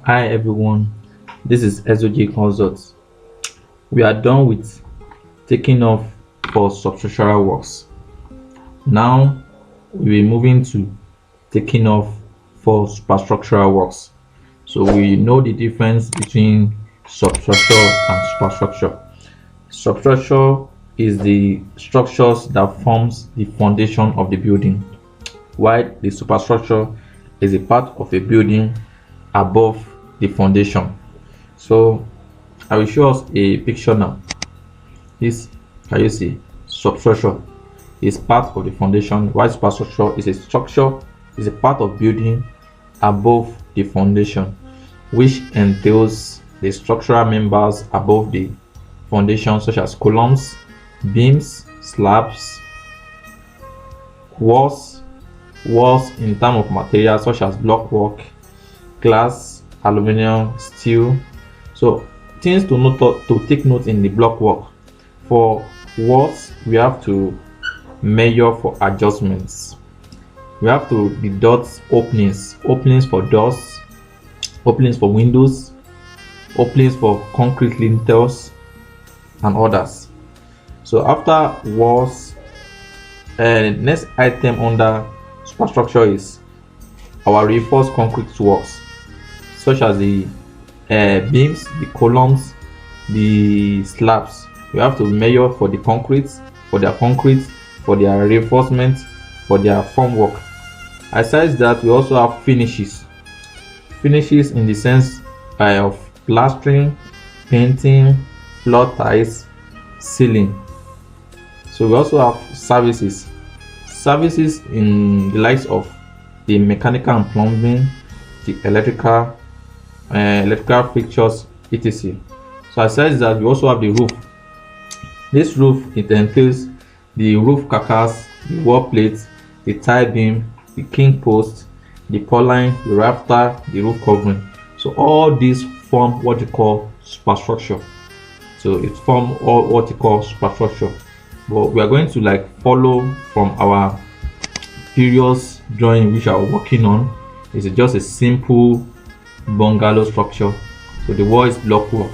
Hi everyone, this is SOJ Consult. We are done with taking off for substructural works. Now we'll be moving to taking off for superstructural works. So we know the difference between substructure and superstructure. Substructure is the structures that forms the foundation of the building, while the superstructure is a part of a building above the foundation. So I will show us a picture now. This, can you see, substructure is part of the foundation, while superstructure is a structure, is a part of building above the foundation, which entails the structural members above the foundation, such as columns, beams, slabs, walls in terms of materials such as blockwork, glass, aluminum, steel. So things to take note in the blockwork. For walls, we have to measure for adjustments. We have to deduct openings for doors, openings for windows, openings for concrete lintels, and others. So after walls, next item under superstructure is our reinforced concrete works, such as the beams, the columns, the slabs. We have to measure for the concrete, for their reinforcement, for their formwork. Aside that, we also have finishes in the sense of plastering, painting, floor tiles, ceiling. So we also have services in the likes of the mechanical and plumbing, the electrical fixtures, etc. So aside that, we also have the roof. This roof, it entails the roof carcass, the wall plates, the tie beam, the king post, the purline, the rafter, the roof covering. So all these form what you call superstructure. So it form all what you call superstructure. But we are going to follow from our previous drawing which I was working on. It's just a simple bungalow structure. So the wall is blockwork.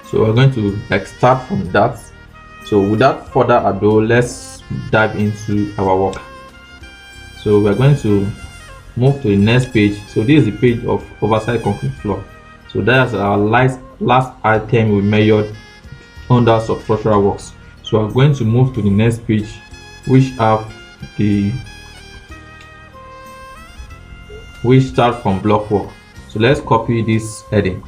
So we're going to start from that. So without further ado, let's dive into our work. So we're going to move to the next page. So this is the page of oversized concrete floor. So that's our last item we measured under substructural works. So we're going to move to the next page, which start from blockwork. So let's copy this heading.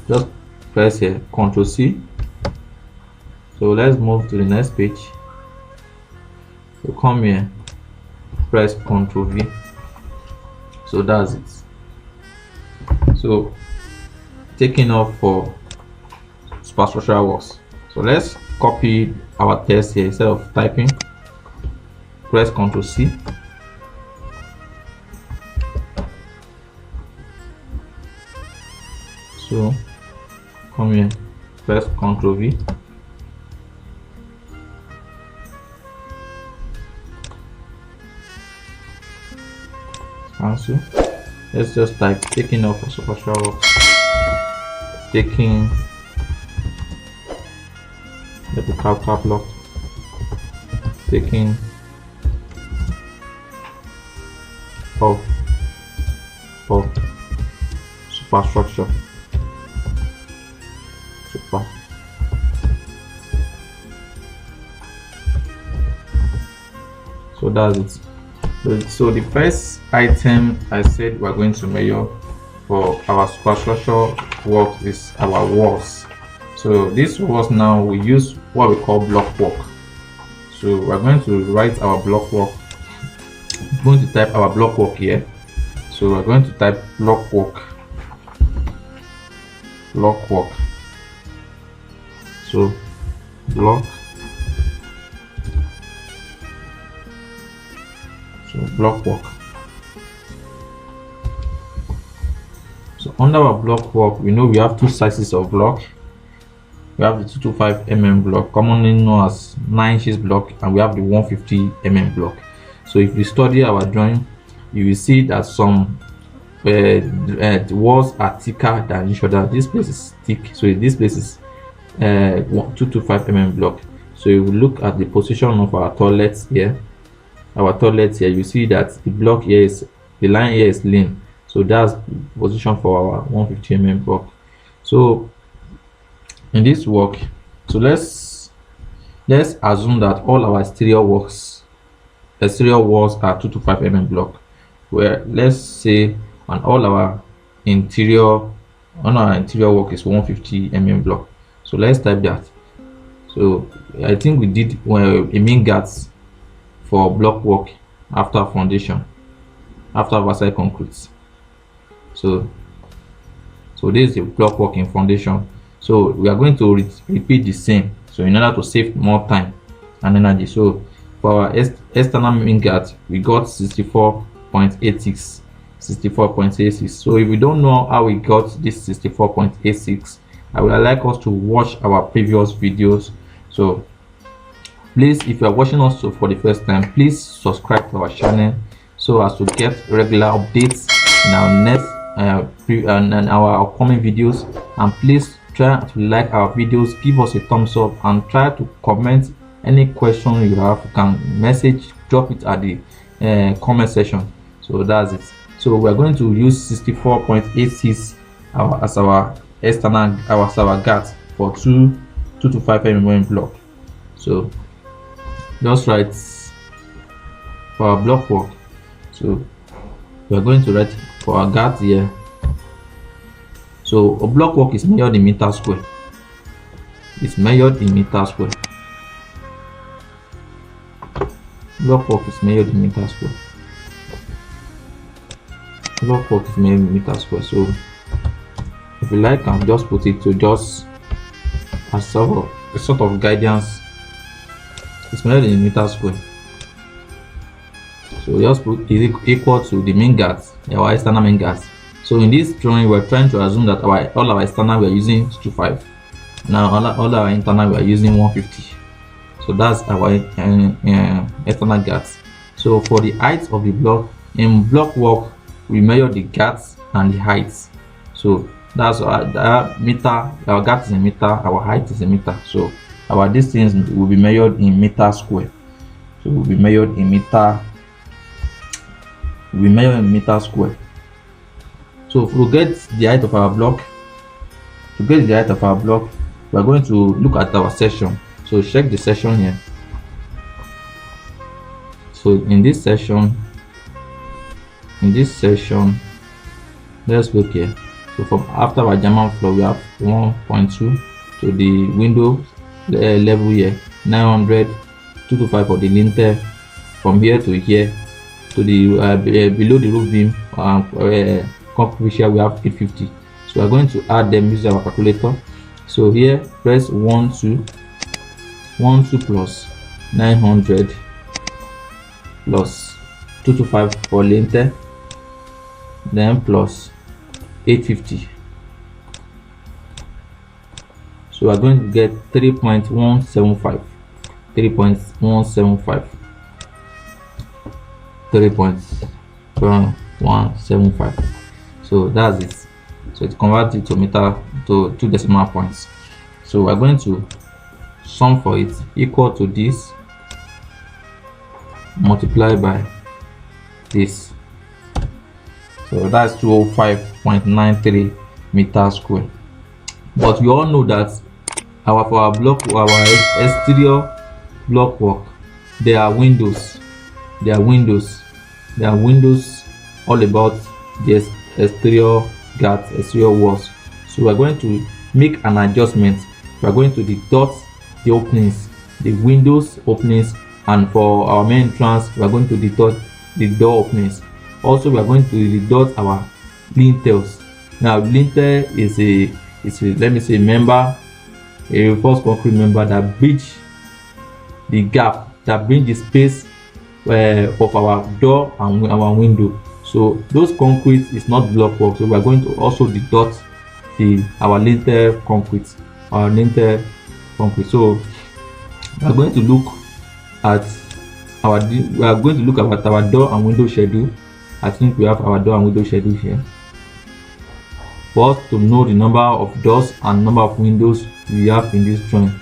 Just press here, Ctrl C. So let's move to the next page. So come here, press Ctrl V. So that's it. So taking off for superstructural works. So let's copy our text here. Instead of typing, press Ctrl C. So come here, press Ctrl V. Cancel. Let's just type taking off for superstructural works. Taking the cap lock. Taking off for superstructure. Super. So that's it. So the first item I said we're going to measure for our superstructure work is our walls. So these walls, now we use what we call blockwork. So we're going to write our blockwork. I'm going to type our blockwork here. So we're going to type blockwork. So block. So blockwork. So under our blockwork, we know we have two sizes of block. We have the 225 mm block, commonly known as 9 inches block, and we have the 150 mm block. So if you study our drawing, you will see that some the walls are thicker than each other. This place is thick, so this place is 225 block. So if we look at the position of our toilets here, you see that the block here is, the line here is lean, so that's the position for our 150 block. So in this work, so let's assume that all our exterior walls are 225 block, where let's say and all our interior work is 150 block. So let's type that. So I think we did a mean guards for block work after foundation, after oversight concrete. So this is the block work in foundation. So we are going to repeat the same, so in order to save more time and energy. So for our external mean guard, we got 64.86. So if you don't know how we got this 64.86, I would like us to watch our previous videos. So please, if you are watching us for the first time, please subscribe to our channel so as to get regular updates in our next and our upcoming videos. And please try to like our videos, give us a thumbs up, and try to comment any question you have. You can drop it at the comment section. So that's it. So we're going to use 64.86 as our external guard for 225 block. So just write for our block work. So we're going to write for our guard here. So a block work is measured in meter square. It's measured in meter square. Block work is measured in meter square. Block work is measured in meter square. So if you like, I'll just put it to just as sort of guidance. It's measured in meter square. So just put is equal to the main guards, our external main guards. So in this drawing, we're trying to assume that all our external we're using 225. Now all our internal we are using 150. So that's our external guards. So for the height of the block, in block work, we measure the guards and the heights. So that's our meter. Our guard is in meter, our height is in meter. So our distance will be measured in meter square. So will be measured in meter. We measure in meter square. So if we get the height of our block, we are going to look at our section. So check the section here. So in this section, let's look here. So from after our German floor, we have 1.2 to the window level here, 900, 225 for the lintel. From here to here to the below the roof beam concrete here, we have 850. So we are going to add them using our calculator. So here press 12 plus 900 plus 225 for lintel, then plus 850. So we are going to get 3.175. So that's it. So it converts it to meter to 2 decimal points. So we're going to sum for it equal to this multiplied by this. So that's 205.93 meters square. But we all know that our exterior block work, there are windows all about the exterior guards, exterior walls. So we're going to make an adjustment. We're going to deduct the openings, the windows openings, and for our main entrance we're going to deduct the door openings. Also we are going to deduct our lintels. Now lintel is a let me say member, a reinforced concrete member that bridge the gap, that bridge the space of our door and our window. So those concrete is not block work, so we are going to also deduct our lintel concrete. So we are going to look at our door and window schedule. I think we have our door and window schedule here. For us to know the number of doors and number of windows we have in this drawing.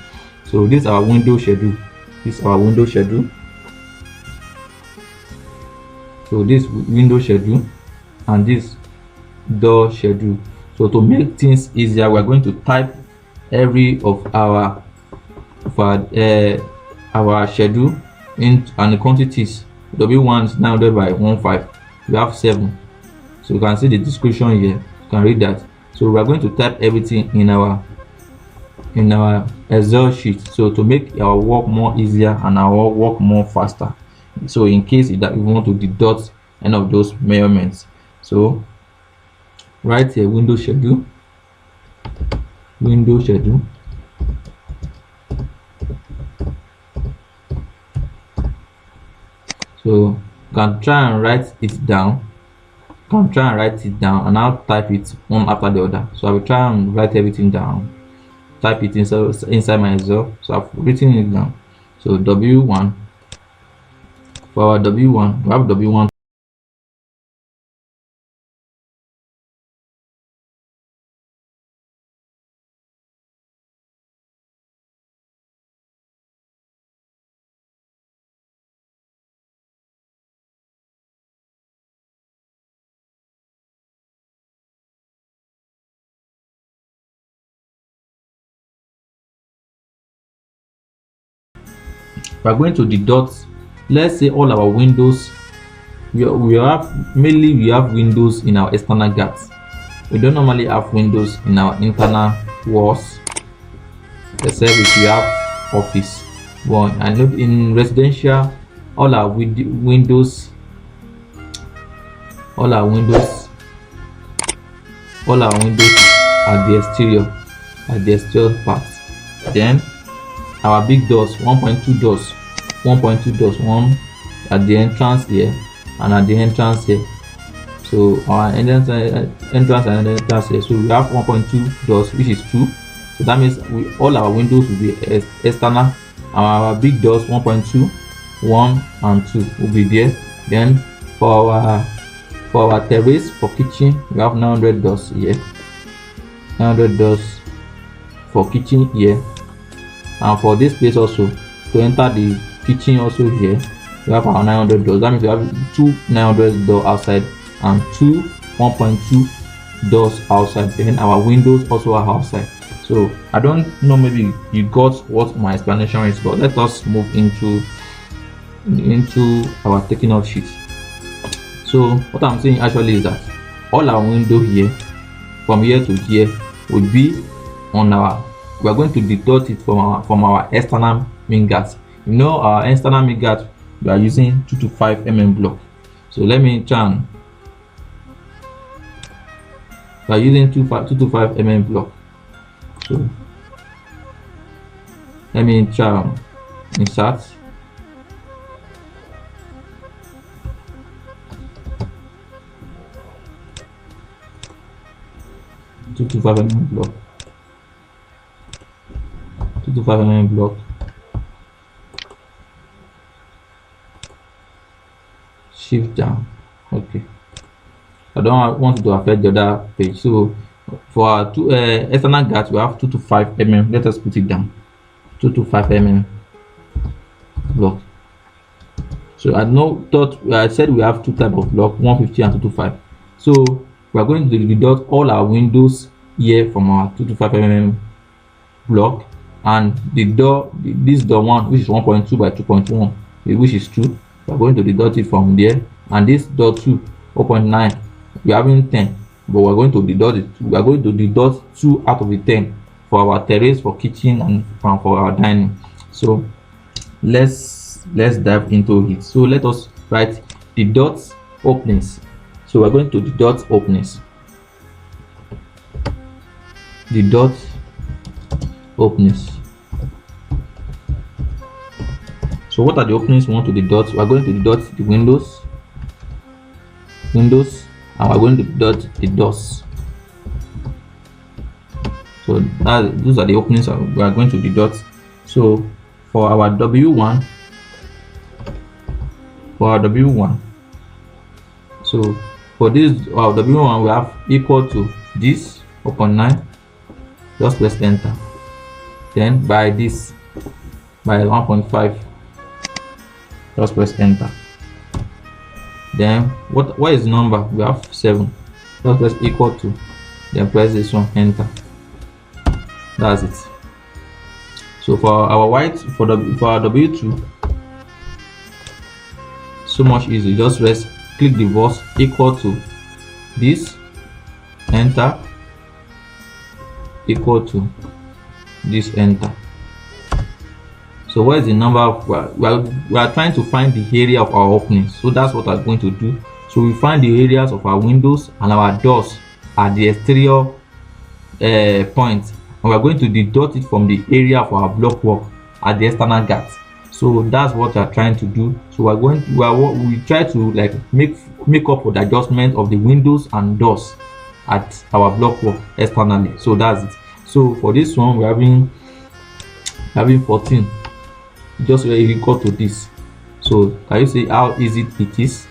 So this is our window schedule. This is our window schedule. So this window schedule and this door schedule. So to make things easier, we are going to type every of our schedule in and the quantities. W1 is 900 by 15. We have 7. So you can see the description here. You can read that. So we are going to type everything in our Excel sheet, so to make our work more easier and our work more faster. So in case that we want to deduct any of those measurements, so write here window schedule. So you can try and write it down. And I'll type it one after the other. So I will try and write everything down, type it inside my Excel. So I've written it down. So W1, for our W1, we have W1. We are going to deduct, let's say all our windows. We have windows in our external guards. We don't normally have windows in our internal walls, except if we have office. But I know in residential, all our windows are the exterior parts. Then our big doors, 1.2 doors, one at the entrance here and at the entrance here. So our entrance and entrance here. So we have 1.2 doors, which is 2. So that means all our windows will be external. Our big doors, 1.2, 1 and 2 will be there. Then for our terrace, for kitchen, we have 900 doors here. 900 doors for kitchen here. And for this place also, to enter the kitchen also here, we have our 900 doors. That means we have 2 900 doors outside and 2 1.2 doors outside. Then our windows also are outside. So I don't know, maybe you got what my explanation is, but let us move into our taking off sheet. So what I'm saying actually is that all our window here, from here to here, will be on our, we are going to deduct it from our external main guards. You know, our external main guard, we are using 225 block. So let me try and, we are using 225 block. So let me try and insert. block. 225 block. Shift down. Okay. I don't want to affect the other page. So for our external guards, we have 225 Let us put it down. 225 block. So I said we have two types of block, 150 and 225. So we are going to deduct all our windows here from our 225 block, and this door one, which is 1.2 by 2.1, which is 2. We are going to deduct it from there, and this door 2, 0.9, we are having 10, but we are going to deduct it. We are going to deduct 2 out of the 10 for our terrace, for kitchen, and for our dining. So let's dive into it. So let us write deduct openings. So we're going to deduct openings. Deduct openings. So what are the openings we want to deduct? We are going to deduct the windows, and we are going to deduct the doors. So those are the openings we are going to deduct. So for our W1, So for this W1 we have equal to this 0.9. Just press enter. Then by this, by 1.5, just press enter. Then what is the number? We have 7. Just press equal to, then press this one, enter. That's it. So for our for our W2, so much easy. Just press, click the box equal to this, enter, equal to this, enter. So what is the number of, we are trying to find the area of our openings, so that's what I'm going to do. So we find the areas of our windows and our doors at the exterior point, and we're going to deduct it from the area of our block work at the external gate. So that's what we're trying to do. So we're going to we try to like make up for the adjustment of the windows and doors at our block work externally. So that's it. So for this one we're having 14, just equal to this. So can you see how easy it is?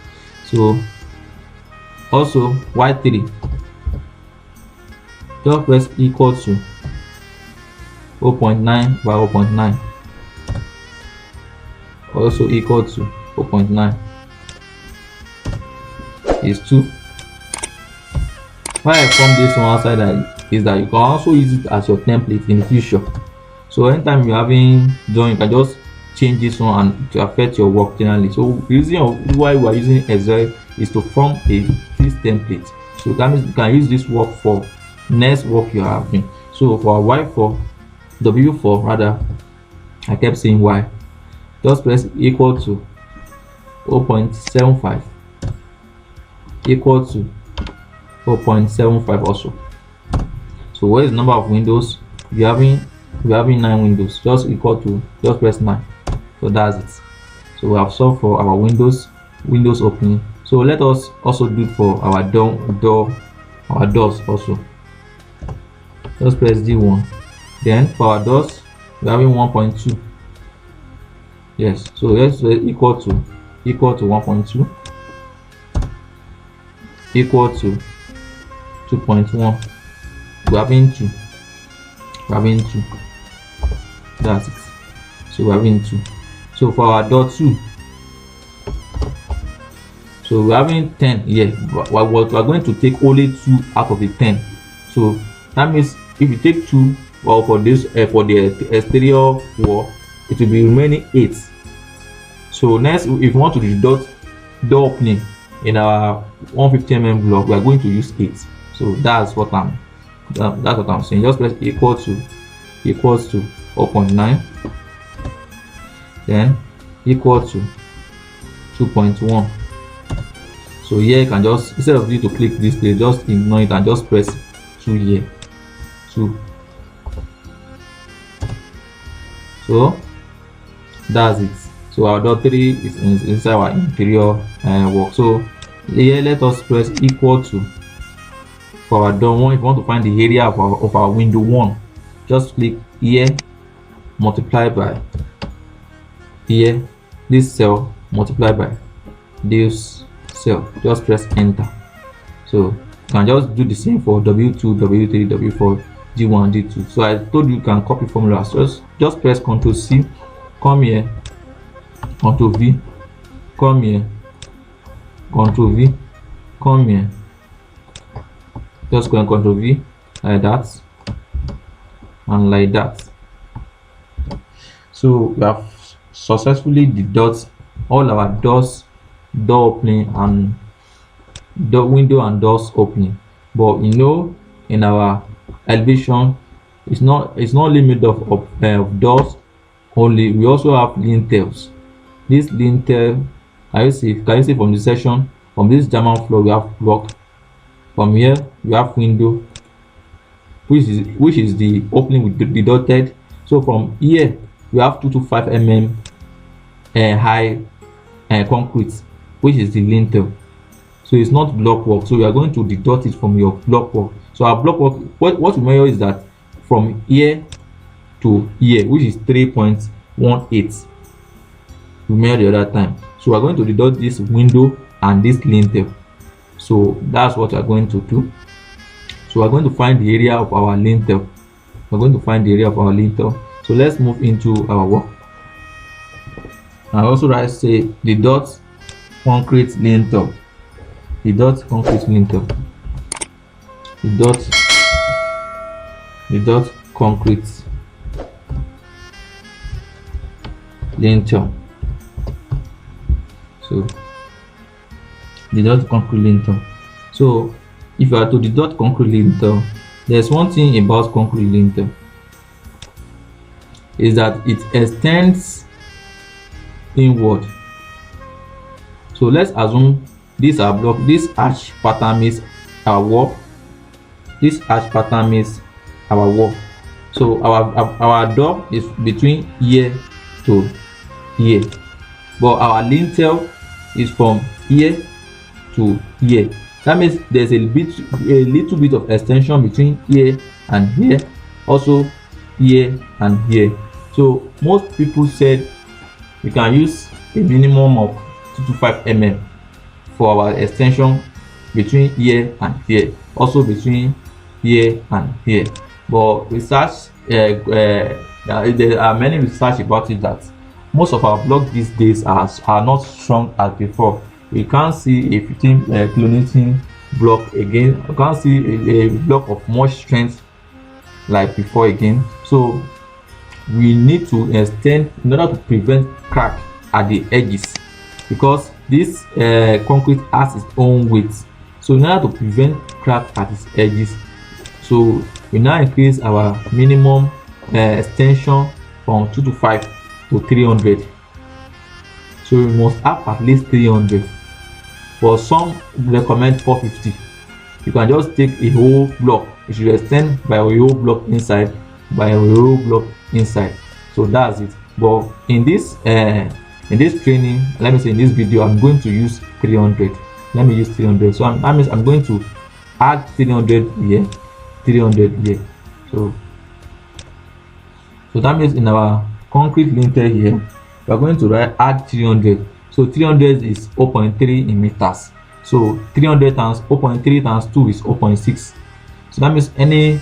So also Y3, just press equal to 0.9 by 0.9, also equal to 0.9 is 2. Why I form this one outside is that you can also use it as your template in the future. So anytime you're having drawing, you can just change this one and to affect your work generally. So the reason why we are using Excel is to form this template. So that means you can use this work for next work you are having. So for Y4, W4 rather, I kept saying Y, just press equal to 0.75, equal to 0.75 also. So what is the number of windows? We're having 9 windows, just equal to, just press 9. So that's it. So we have solved for our windows opening. So let us also do it for our our doors also. Just press D1. Then for our doors, we're having 1.2. Yes, so let's equal to 1.2, equal to 2.1. We're having 2. That's it. So we're having 2. So for our door 2, so we're having 10 here, but we're going to take only 2 out of the 10. So that means if you take 2, well, for this for the exterior wall, it will be remaining 8. So next, if you want to deduct door opening in our 150 mm block, we are going to use 8. So that's what I'm saying. Just press equals to 0.9, then equal to 2.1. So here you can just, instead of you to click this place, just ignore it and just press 2 here, 2. So that's it. So our door 3 is inside our interior work. So here let us press equal to, for our door 1, if you want to find the area of our window 1, just click here, multiply by here, this cell, multiply by this cell, just press enter. So you can just do the same for W2, W3, W4, G1, G2. So I told you can copy formulas. Just press Ctrl C, come here, Ctrl V, come here, Ctrl V, come here. Just go and Ctrl V like that and like that. So we have successfully deducted all our doors, door opening and door window and doors opening. But you know, in our elevation, it's not limited of doors only. We also have lintels. This lintel, can you see from the section, from this German floor we have block. From here we have window, which is the opening we deducted. So from here we have 2 to 5 mm high concrete, which is the lintel. So it's not block work. So we are going to deduct it from your block work. So our block work, what we measure is that from here to here, which is 3.18. We measure the other time. So we are going to deduct this window and this lintel. So that's what we're going to do. So we're going to find the area of our lintel. We're going to find the area of our lintel. So let's move into our work. I also write say the dot concrete lintel. The dot concrete lintel. The dot concrete lintel. So the dot concrete lintel. So if you are to the dot concrete lintel, there's one thing about concrete lintel is that it extends inward. So let's assume this our block, this arch pattern is our wall. This arch pattern is our wall. So our door is between here to here, but our lintel is from here to here. That means there's a little bit of extension between here and here, also here and here. So most people said we can use a minimum of 225 mm for our extension between here and here, also between here and here. But research, there are many research about it that most of our blocks these days are not strong as before. We can't see a 15 kilonewton block again. We can't see a block of much strength like before again. So we need to extend in order to prevent crack at the edges, because this concrete has its own weight. So in order to prevent crack at its edges, so we now increase our minimum extension from 225 to 300. So we must have at least 300, but some recommend 450. You can just take a whole block. You should extend by a whole block inside, by a whole block inside. So that's it. But in this training, let me say in this video, I'm going to use 300. Let me use 300. So that means I'm going to add 300 here, 300 here. So that means in our concrete lintel here, we are going to add 300. So 300 is 0.3 in meters. So 300 times 0.3 times 2 is 0.6. So that means any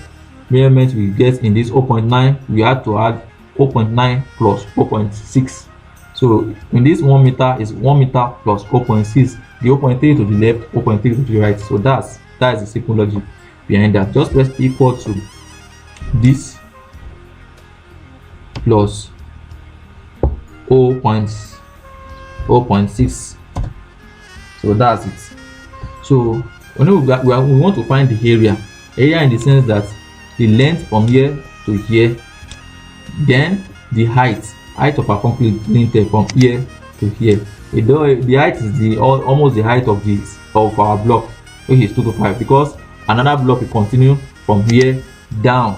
measurement we get in this 0.9, we have to add 0.9 plus 0.6. So in this 1 meter is 1 meter plus 0.6. The 0.3 to the left, 0.3 to the right. So that's the simple logic behind that. Just press equal to this plus 0.6. So that's it. So when we want to find the area in the sense that the length from here to here, then the height of our concrete lintel from here to here. The height is almost the height of our block, which is 225, because another block will continue from here down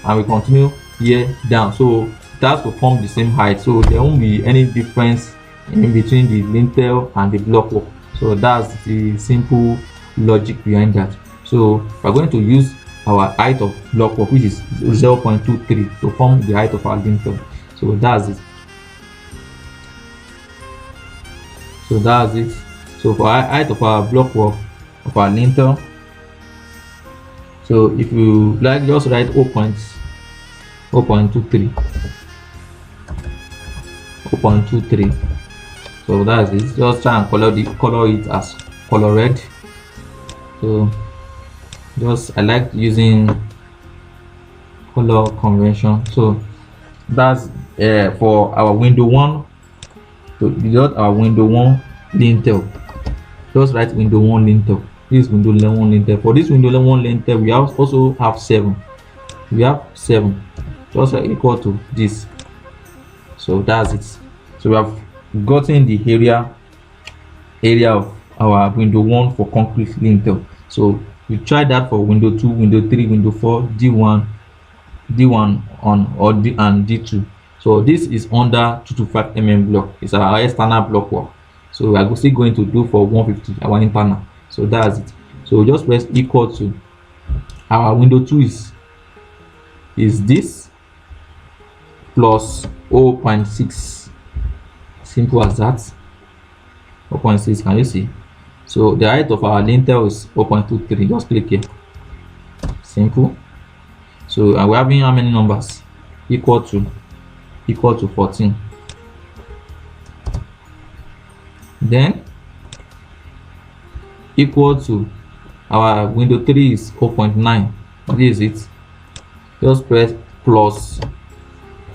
and we continue here down. So that's to form the same height. So there won't be any difference in between the lintel and the blockwork. So that's the simple logic behind that. So we're going to use our height of blockwork, which is 0.23, to form the height of our lintel. So that's it. So for our height of our blockwork of our lintel, so if you like, just write 0.23. So that's it. Just try and color it as color red. So I like using color convention. So that's for our window 1. So we got our window 1 lintel. Just write window 1 lintel. This window 1 lintel. For this window 1 lintel, we also have 7. We have 7, just equal to this. So that's it. So we have gotten the area of our window 1 for concrete lintel. So we tried that for window 2, window 3, window 4, D1 on or D and D2. So this is under 225 mm block. It's our external block work. So we are still going to do for 150 our internal. So that's it. So just press equal to our window 2 is this plus 0.6. Simple as that. 0.6. Can you see? So the height of our lintel is 0.23. Just click here. Simple. So and we're having how many numbers? Equal to 14. Then equal to our window 3 is 0.9. This is it. Just press plus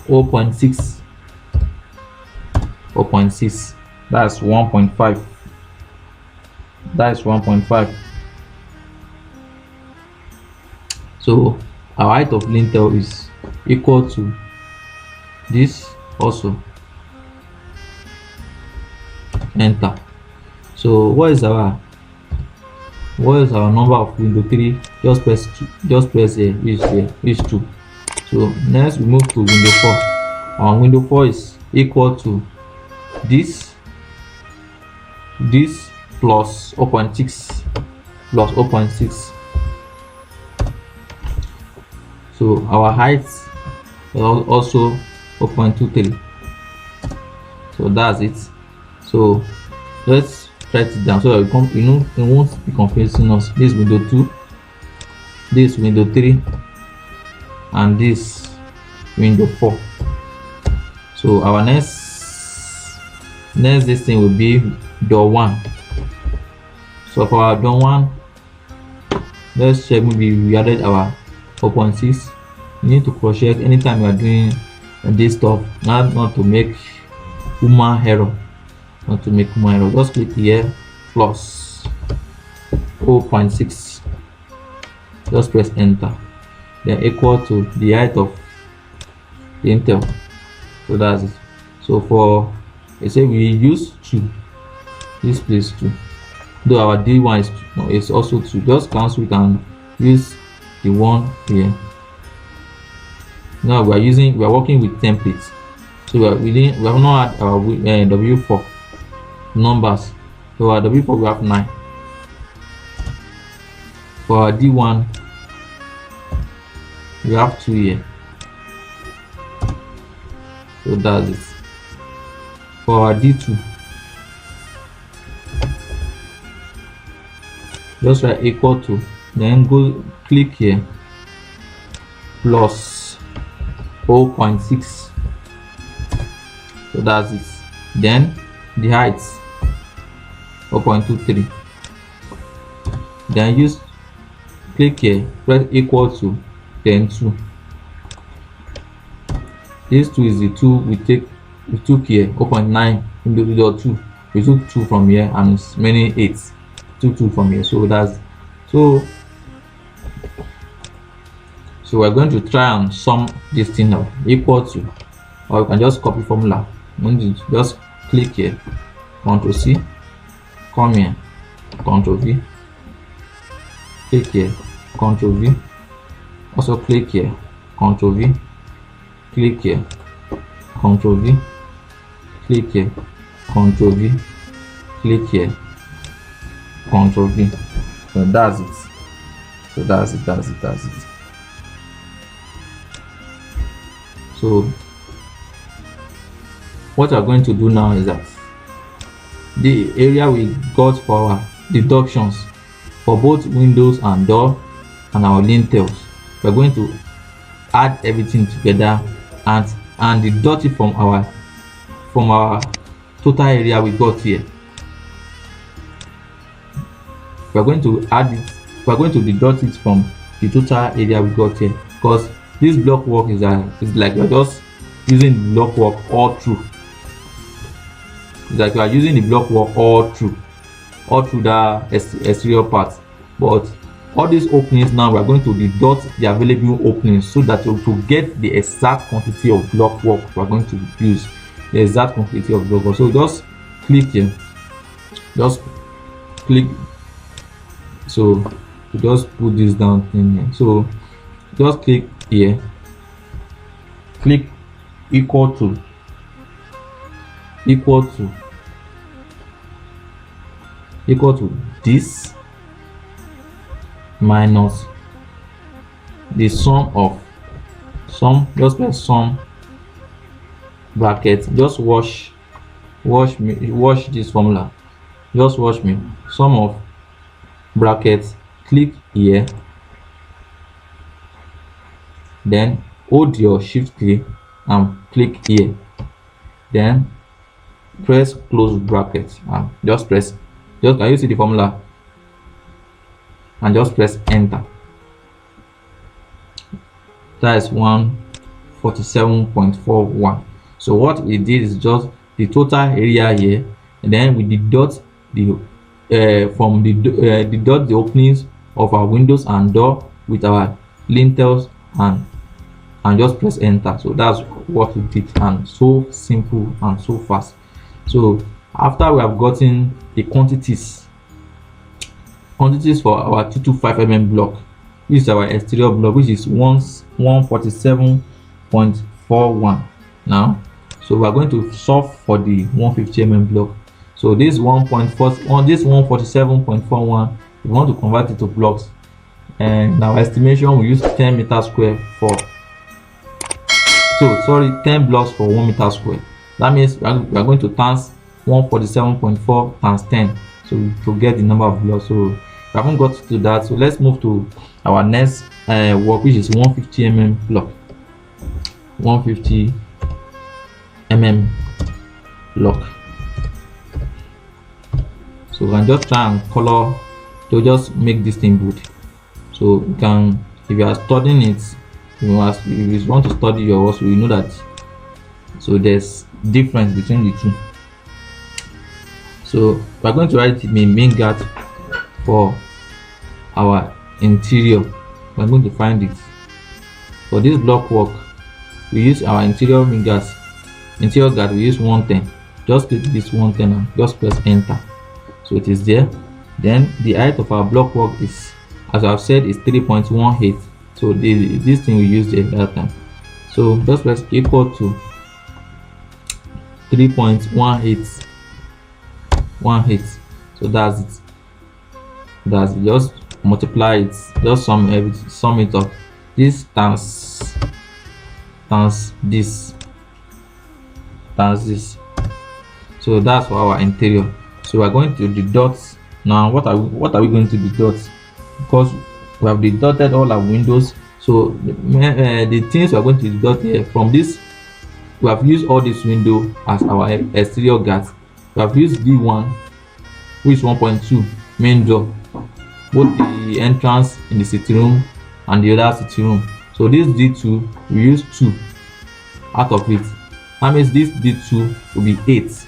0.6. 0.6. That's 1.5. That's 1.5. So our height of lintel is equal to this also. Enter. So what is our number of window 3? Just press 2. Just press here, which 2. So next we move to window 4. Our window 4 is equal to this plus 0.6 plus 0.6. So our height is also 0.23. So that's it. So let's write it down so that it won't be confusing us. This window 2, this window 3, and this window 4. So our next this thing will be door 1. So for our door 1, let's check. Maybe we added our 0.6. You need to cross check anytime you are doing this stuff, not to make human error. Just click here plus 0.6. Just press enter. Then equal to the height of the lintel. So that's it. So for let's say we use 2, this place 2. Though our D1 is also 2. Just cancel it and use the 1 here. Now we are working with templates. So we have not had our W4 numbers. So our W4 we have 9. For our D1 we have 2 here. So that's it. For our D2, just write equal to, then go click here plus 0.6. So that's it. Then the height 0.23. Then click here, press equal to, then 2. This 2 is the 2 we took here, 0.9 into the 2. We took 2 from here and it's many 8s. Took 2 from here. So that's so we're going to try and sum this thing up equal to, or you can just copy formula. Just click here, Ctrl C, come here, Ctrl V, click here, Ctrl V, also click here, Ctrl V, click here, Ctrl V, click here, Ctrl V, click here, Ctrl V. So that's it. That's it. So what we're going to do now is that the area we got for our deductions for both windows and door and our lintels, we're going to add everything together and deduct it from our total area we got here. We're going to add it, we're going to deduct it from the total area we got here, because this block work is like you're just using the block work all through. It's like you are using the block work all through the exterior part. But all these openings now we're going to deduct the available openings so that to get the exact quantity of block work we're going to use, the exact quantity of block work. So just click here, just click. So you just put this down in here. So just click here, click equal to this minus the sum of just press sum bracket, just wash this formula, Just watch me. Sum of brackets, click here, then hold your shift key and click here, then press close bracket and just can you see the formula, and just press enter. That is 147.41. so what we did is just the total area here, and then we deduct the deduct the openings of our windows and door with our lintels, and just press enter. So that's what we did, and so simple and so fast. So after we have gotten the quantities for our 225 block, this is our exterior block, which is 147.41 now. So we are going to solve for the 150 block. So this 147.41, we want to convert it to blocks, and in our estimation we use 10 meters square for 10 blocks for 1 meter square. That means we are going to times 147.4 times 10 to get the number of blocks. So we haven't got to that, so let's move to our next work, which is 150 block. 150 block. So we can just try and color to just make this thing good. So you can, if you are studying it, if you want to study your work, so you know that so there's difference between the two. So we are going to write the main guard for our interior. We are going to find it. For this block work, we use our interior main guard. Interior guard, we use 110. Just click this 110 and just press enter. So it is there. Then the height of our block work is, as I've said, is 3.18. So this thing we used there that time. So just press equal to 3.18. So that's it. Just multiply it. Just sum it up. This times this times this. So that's for our interior. So we are going to deduct now. What are we going to deduct? Because we have deducted all our windows. So the things we are going to deduct here from this, we have used all this window as our exterior guards. We have used D1, which is 1.2 main door, both the entrance in the sitting room and the other sitting room. So this D2, we use 2 out of it. That means this D2 will be 8.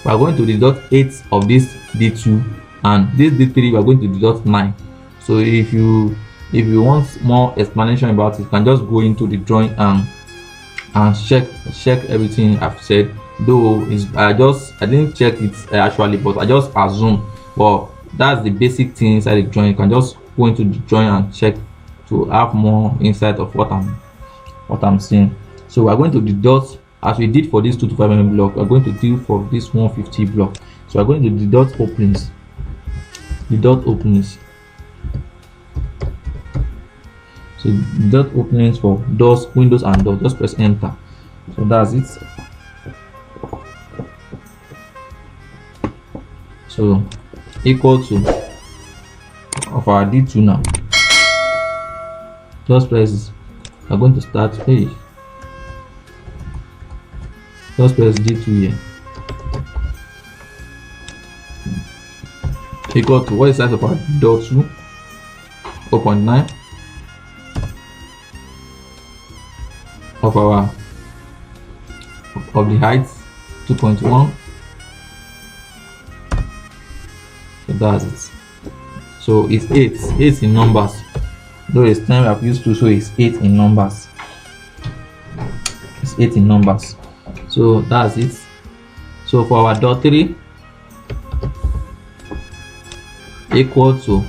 We are going to deduct 8 of this D2, and this D3 we are going to deduct 9. So if you want more explanation about it, you can just go into the drawing and check everything I've said. Though I didn't check it actually, but I just assume. But that's the basic thing inside the drawing. You can just go into the drawing and check to have more insight of what I'm saying. So we're going to deduct, as we did for this 225 block, we're going to do for this 150 block. So we're going to deduct openings. So deduct openings for doors, windows, and doors. Just press enter. So that's it. So equal to of our D2 now. Just press this. We're going to start page. Just press D2 here. Equal to what is the size of our door 2? 0.9 of the height 2.1. So that's it. So it's 8 in numbers. Though it's time I've used 2, so it's 8 in numbers. It's 8 in numbers. So that's it. So for our door 3, equal to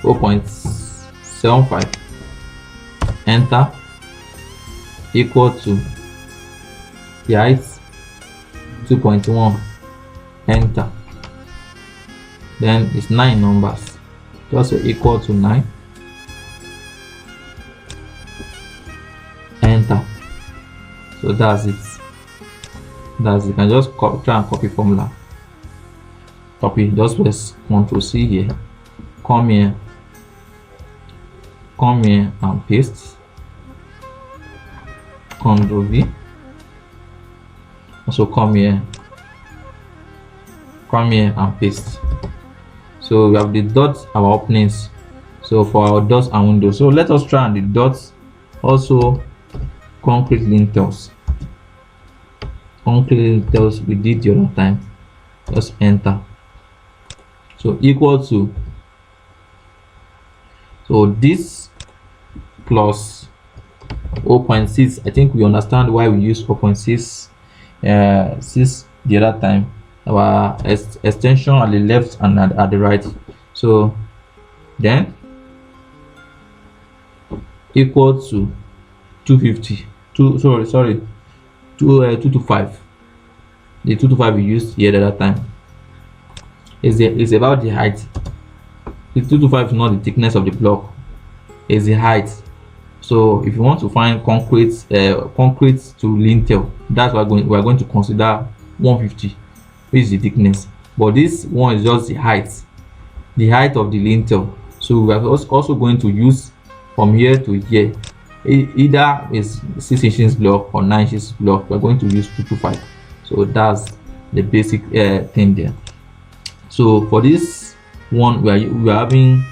0.75. Enter. Equal to the height 2.1. Enter. Then it's 9 numbers. Just equal to 9. Enter. So that's it. That's, you can just try and copy formula. Copy, just press Ctrl C here, come here and paste, Ctrl V, also come here and paste. So we have the dots, our openings, so for our doors and windows. So let us try and the dots, also concrete lintels. Concrete lintels we did the other time. Just enter. So equal to, so this plus 0.6. I think we understand why we use 0.6 6 the other time. Our extension at the left and at the right. So then equal to 250. 225. The 225 we used here the other time is about the height. The 225 is not the thickness of the block, is the height. So if you want to find concrete to lintel, that's what we are going to consider 150, which is the thickness. But this one is just the height of the lintel. So we are also going to use from here to here, either is 6 inches block or 9 inches block. We are going to use 225. So that's the basic thing there. So for this one, we are having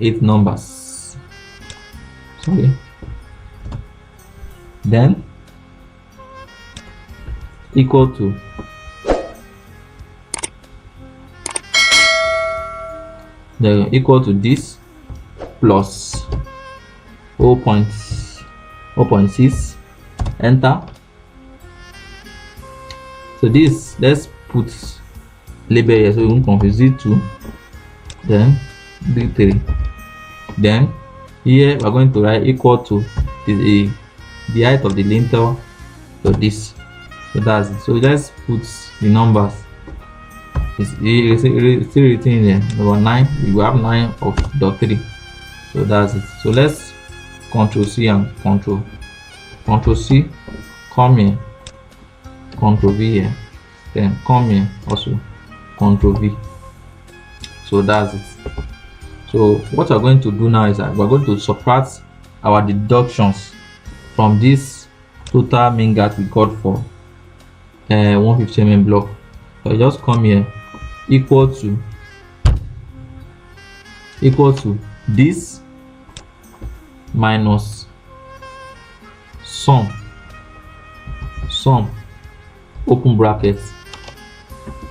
8 numbers. Sorry. Then equal to this plus 0.6, enter. So this, let's put label here so we won't confuse it. 2, then D3, then here we're going to write equal to the height of the lintel to this. So that's it. So let's put the numbers. It's still written in there. Number 9, we will have 9 of dot 3. So that's it. So let's Ctrl C and Ctrl C, come here, Ctrl V here, then come here, also Ctrl V. So that's it. So what we're going to do now is that we're going to subtract our deductions from this total main gap we got for 150 mm block. So just come here, equal to this minus sum open brackets,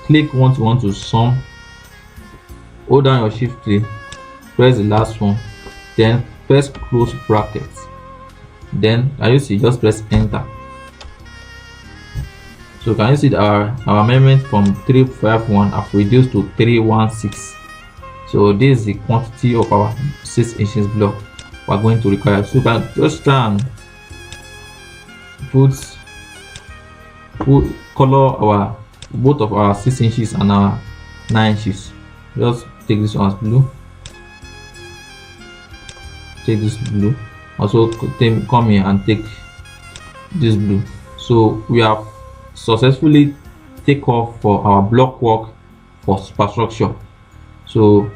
click once you want to sum, hold down your shift key, press the last one, then press close brackets, then can you see, just press enter. So can you see that our measurement from 351 have reduced to 316. So this is the quantity of our 6 inches block we are going to require. So we can just try and color both of our 6 inches and our 9 inches. Just take this one as blue, take this blue, also come here and take this blue. So we have successfully take off for our block work for superstructure. So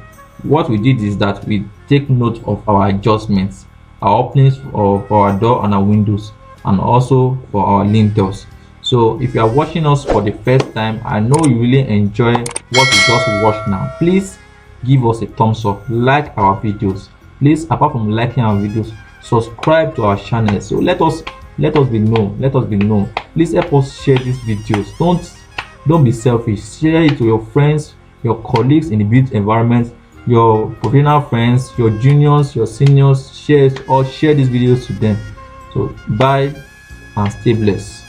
what we did is that we take note of our adjustments, our openings for our door and our windows, and also for our lintels. So if you are watching us for the first time, I know you really enjoy what you just watched now. Please give us a thumbs up, like our videos. Please, apart from liking our videos, subscribe to our channel. So let us be known. Please help us share these videos. Don't be selfish. Share it to your friends, your colleagues in the built environment, your professional friends, your juniors, your seniors. Share these videos to them. So bye and stay blessed.